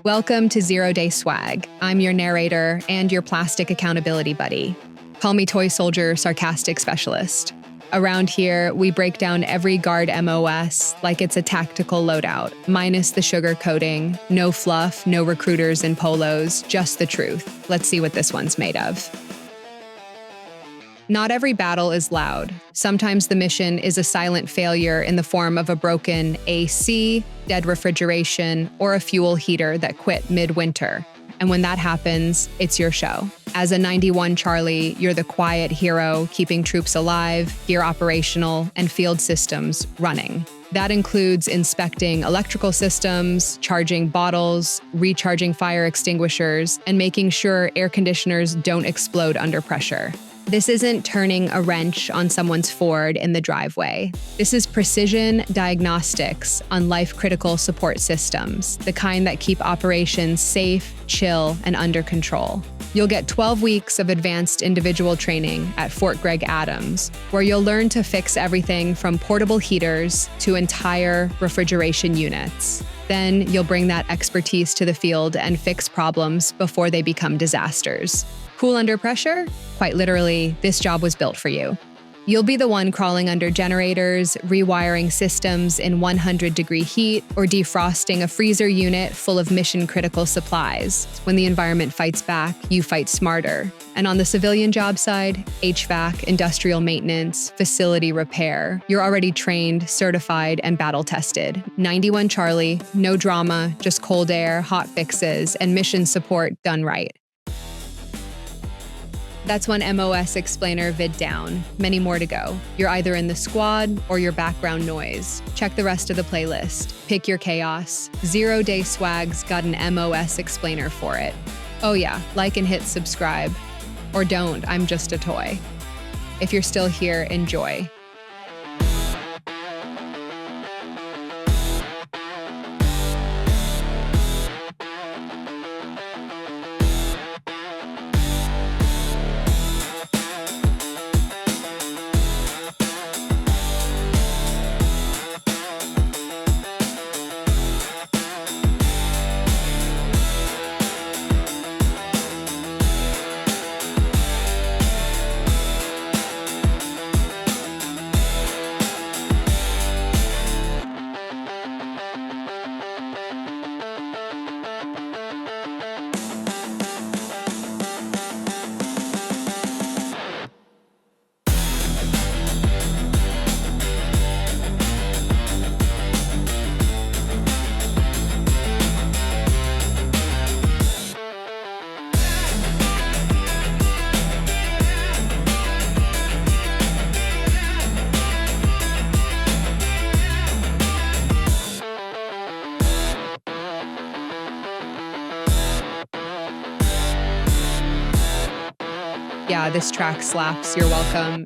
Welcome to Zero Day Swag. I'm your narrator and your plastic accountability buddy. Call me Toy Soldier Sarcastic Specialist. Around here, we break down every guard MOS like it's a tactical loadout, minus the sugar coating, no fluff, no recruiters in polos, just the truth. Let's see what this one's made of. Not every battle is loud. Sometimes the mission is a silent failure in the form of a broken AC, dead refrigeration, or a fuel heater that quit mid-winter. And when that happens, it's your show. As a 91 Charlie, you're the quiet hero, keeping troops alive, gear operational, and field systems running. That includes inspecting electrical systems, charging bottles, recharging fire extinguishers, and making sure air conditioners don't explode under pressure. This isn't turning a wrench on someone's Ford in the driveway. This is precision diagnostics on life-critical support systems, the kind that keep operations safe, chill, and under control. You'll get 12 weeks of advanced individual training at Fort Gregg Adams, where you'll learn to fix everything from portable heaters to entire refrigeration units. Then you'll bring that expertise to the field and fix problems before they become disasters. Cool under pressure? Quite literally, this job was built for you. You'll be the one crawling under generators, rewiring systems in 100-degree heat, or defrosting a freezer unit full of mission-critical supplies. When the environment fights back, you fight smarter. And on the civilian job side, HVAC, industrial maintenance, facility repair, you're already trained, certified, and battle-tested. 91 Charlie, no drama, just cold air, hot fixes, and mission support done right. That's one MOS explainer vid down. Many more to go. You're either in the squad or your background noise. Check the rest of the playlist. Pick your chaos. Zero Day Swag's got an MOS explainer for it. Oh yeah, like and hit subscribe. Or don't, I'm just a toy. If you're still here, enjoy. Yeah, this track slaps. You're welcome.